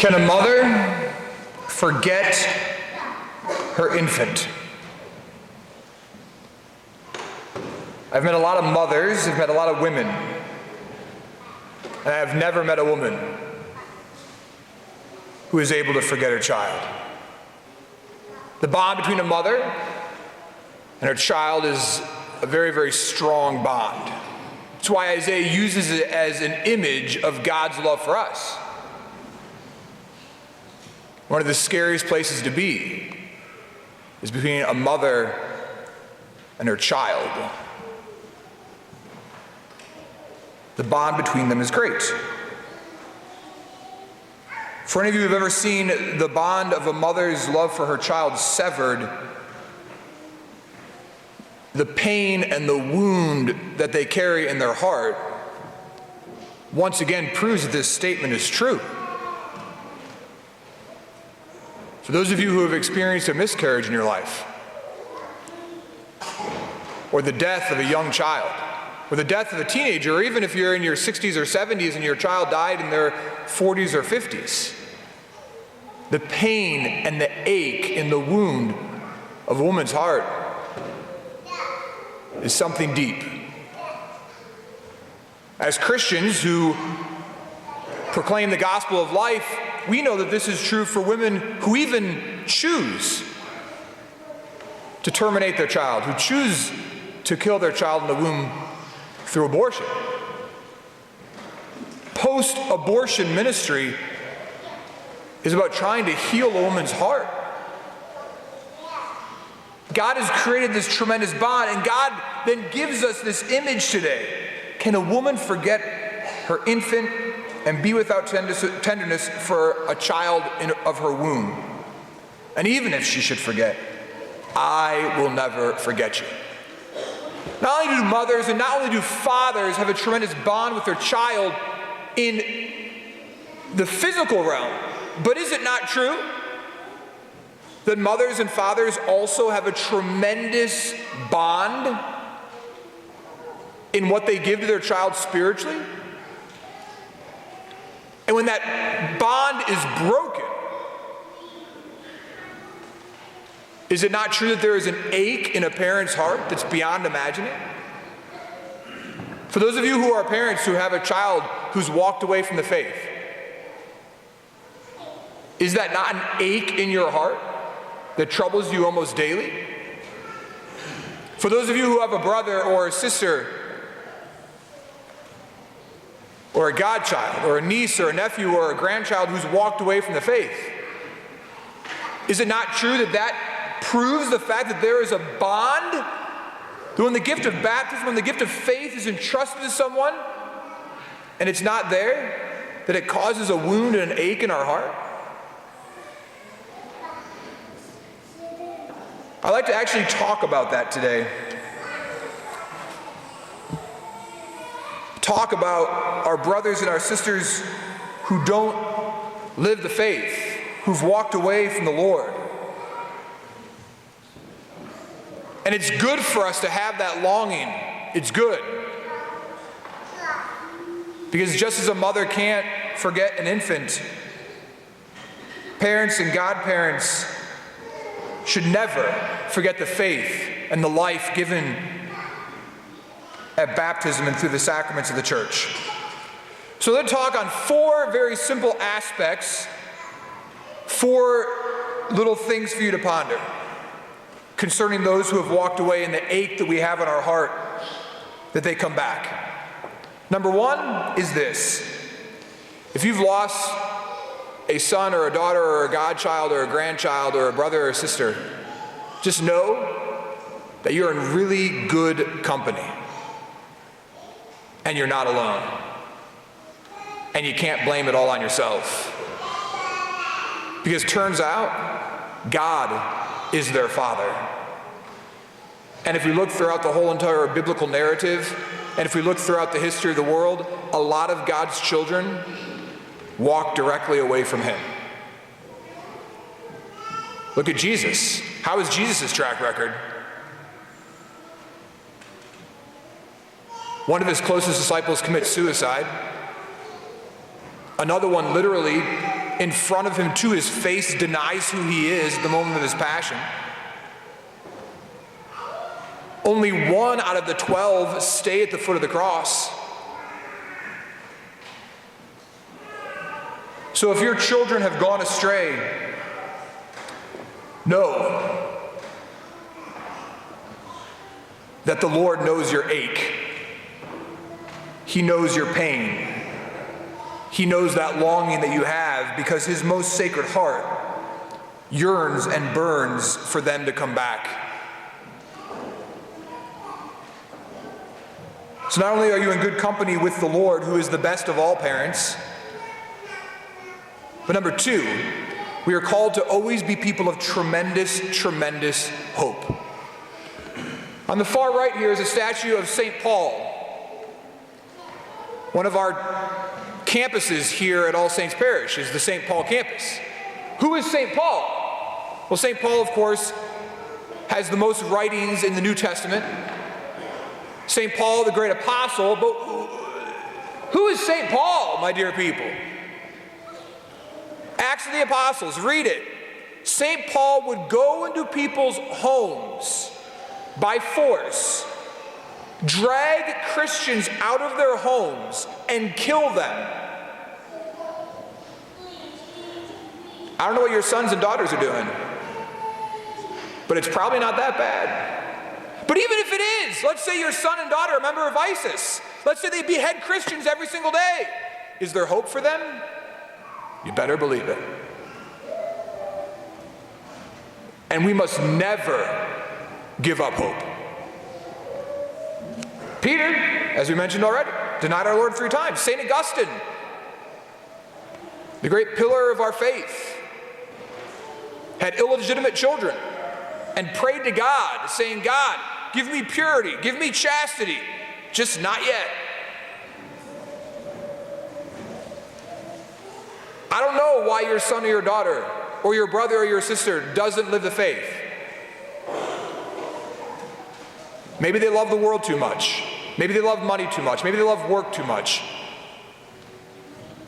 Can a mother forget her infant? I've met a lot of mothers, I've met a lot of women, and I have never met a woman who is able to forget her child. The bond between a mother and her child is a very, very strong bond. That's why Isaiah uses it as an image of God's love for us. One of the scariest places to be is between a mother and her child. The bond between them is great. For any of you who have ever seen the bond of a mother's love for her child severed, the pain and the wound that they carry in their heart once again proves that this statement is true. For those of you who have experienced a miscarriage in your life, or the death of a young child, or the death of a teenager, or even if you're in your 60s or 70s and your child died in their 40s or 50s, the pain and the ache in the wound of a woman's heart is something deep. As Christians who proclaim the gospel of life, we know that this is true for women who even choose to terminate their child, who choose to kill their child in the womb through abortion. Post-abortion ministry is about trying to heal a woman's heart. God has created this tremendous bond, and God then gives us this image today. Can a woman forget her infant and be without tenderness for a child of her womb? And even if she should forget, I will never forget you. Not only do mothers and not only do fathers have a tremendous bond with their child in the physical realm, but is it not true that mothers and fathers also have a tremendous bond in what they give to their child spiritually? And when that bond is broken, is it not true that there is an ache in a parent's heart that's beyond imagining? For those of you who are parents who have a child who's walked away from the faith, is that not an ache in your heart that troubles you almost daily? For those of you who have a brother or a sister or a godchild or a niece or a nephew or a grandchild who's walked away from the faith, is it not true that that proves the fact that there is a bond? That when the gift of baptism, when the gift of faith is entrusted to someone and it's not there, that it causes a wound and an ache in our heart? I'd like to actually talk about that today. Talk about our brothers and our sisters who don't live the faith, who've walked away from the Lord. And it's good for us to have that longing. It's good. Because just as a mother can't forget an infant, parents and godparents should never forget the faith and the life given at baptism and through the sacraments of the church. So let's talk on four very simple aspects, four little things for you to ponder concerning those who have walked away and the ache that we have in our heart that they come back. Number one is this: if you've lost a son or a daughter or a godchild or a grandchild or a brother or a sister, just know that you're in really good company. And you're not alone. And you can't blame it all on yourself. Because turns out, God is their Father. And if we look throughout the whole entire biblical narrative, and if we look throughout the history of the world, a lot of God's children walk directly away from Him. Look at Jesus. How is Jesus' track record? One of his closest disciples commits suicide. Another one literally in front of him to his face denies who he is at the moment of his passion. Only 1 out of the 12 stay at the foot of the cross. So if your children have gone astray, know that the Lord knows your ache. He knows your pain. He knows that longing that you have, because his most sacred heart yearns and burns for them to come back. So not only are you in good company with the Lord, who is the best of all parents, but number 2, we are called to always be people of tremendous, tremendous hope. On the far right here is a statue of St. Paul, one of our campuses here at All Saints Parish is the St. Paul campus. Who is St. Paul? Well, St. Paul, of course, has the most writings in the New Testament. St. Paul, the great apostle, but who is St. Paul, my dear people? Acts of the Apostles, read it. St. Paul would go into people's homes by force, drag Christians out of their homes, and kill them. I don't know what your sons and daughters are doing, but it's probably not that bad. But even if it is, let's say your son and daughter are a member of ISIS. Let's say they behead Christians every single day. Is there hope for them? You better believe it. And we must never give up hope. Peter, as we mentioned already, denied our Lord 3 times. St. Augustine, the great pillar of our faith, had illegitimate children and prayed to God, saying, God, give me purity, give me chastity, just not yet. I don't know why your son or your daughter or your brother or your sister doesn't live the faith. Maybe they love the world too much. Maybe they love money too much. Maybe they love work too much.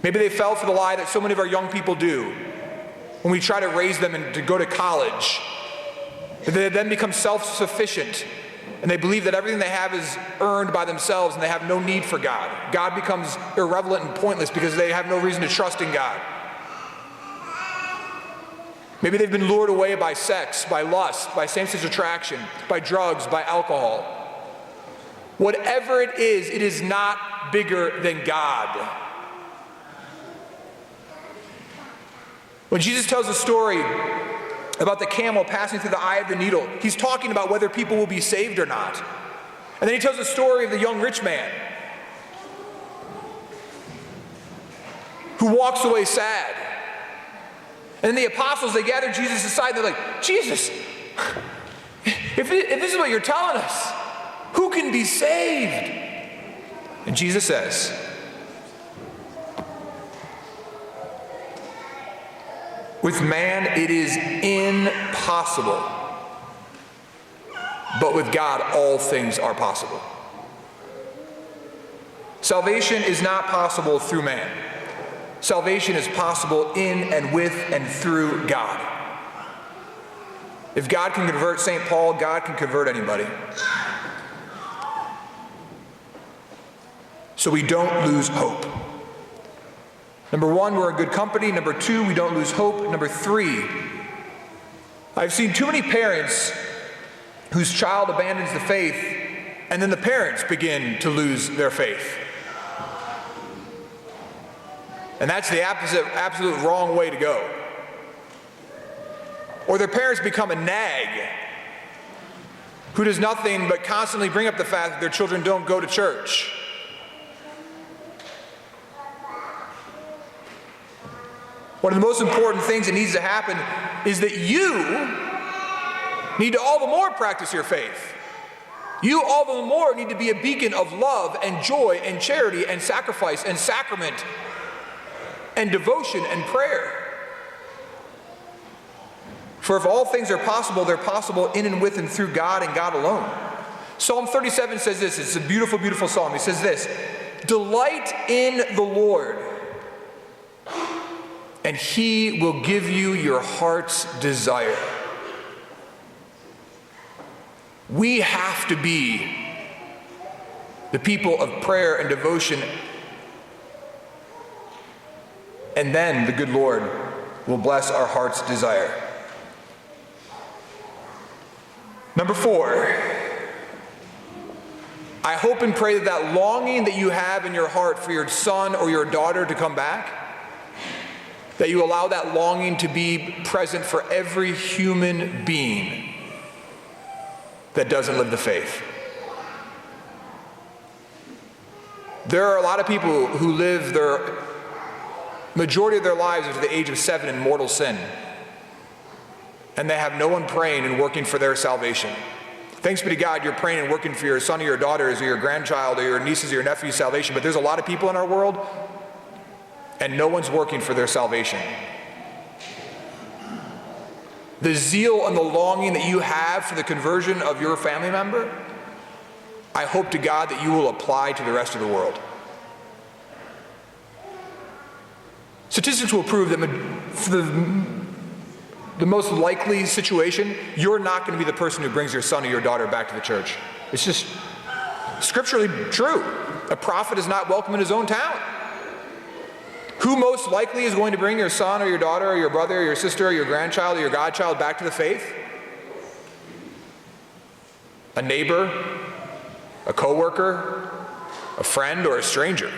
Maybe they fell for the lie that so many of our young people do when we try to raise them and to go to college. They then become self-sufficient, and they believe that everything they have is earned by themselves and they have no need for God. God becomes irrelevant and pointless because they have no reason to trust in God. Maybe they've been lured away by sex, by lust, by same-sex attraction, by drugs, by alcohol. Whatever it is not bigger than God. When Jesus tells a story about the camel passing through the eye of the needle, he's talking about whether people will be saved or not. And then he tells the story of the young rich man who walks away sad. And then the apostles, they gather Jesus aside, and they're like, Jesus, if this is what you're telling us, who can be saved? And Jesus says, with man it is impossible, but with God all things are possible. Salvation is not possible through man. Salvation is possible in and with and through God. If God can convert St. Paul, God can convert anybody. So we don't lose hope. Number 1, we're in good company. Number 2, we don't lose hope. Number 3, I've seen too many parents whose child abandons the faith, and then the parents begin to lose their faith. And that's the absolute wrong way to go. Or their parents become a nag who does nothing but constantly bring up the fact that their children don't go to church. One of the most important things that needs to happen is that you need to all the more practice your faith. You all the more need to be a beacon of love and joy and charity and sacrifice and sacrament and devotion and prayer. For if all things are possible, they're possible in and with and through God and God alone. Psalm 37 says this. It's a beautiful, beautiful psalm. He says this: delight in the Lord, and he will give you your heart's desire. We have to be the people of prayer and devotion, and then the good Lord will bless our heart's desire. Number 4, I hope and pray that that longing that you have in your heart for your son or your daughter to come back, that you allow that longing to be present for every human being that doesn't live the faith. There are a lot of people who live their majority of their lives up to the age of 7 in mortal sin, and they have no one praying and working for their salvation. Thanks be to God, you're praying and working for your son or your daughters or your grandchild or your nieces or your nephew's salvation, but there's a lot of people in our world, and no one's working for their salvation. The zeal and the longing that you have for the conversion of your family member, I hope to God that you will apply to the rest of the world. Statistics will prove that for the most likely situation, you're not going to be the person who brings your son or your daughter back to the church. It's just scripturally true. A prophet is not welcome in his own town. Who most likely is going to bring your son or your daughter or your brother or your sister or your grandchild or your godchild back to the faith? A neighbor, a coworker, a friend, or a stranger?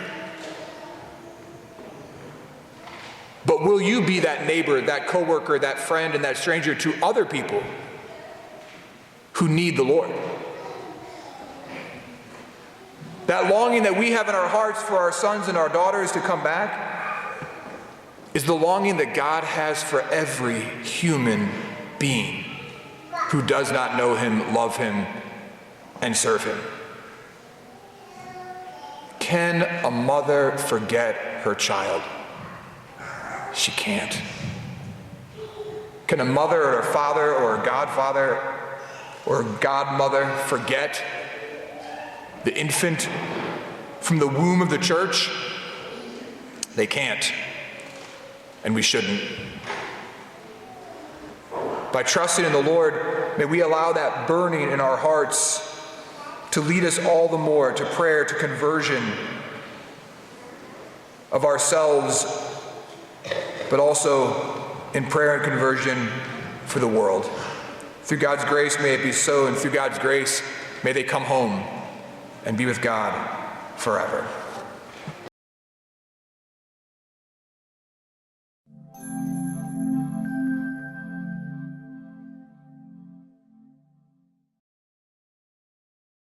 But will you be that neighbor, that coworker, that friend, and that stranger to other people who need the Lord? That longing that we have in our hearts for our sons and our daughters to come back is the longing that God has for every human being who does not know him, love him, and serve him. Can a mother forget her child? She can't. Can a mother or a father or a godfather or a godmother forget the infant from the womb of the church? They can't, and we shouldn't. By trusting in the Lord, may we allow that burning in our hearts to lead us all the more to prayer, to conversion of ourselves, but also in prayer and conversion for the world. Through God's grace, may it be so, and through God's grace, may they come home and be with God forever.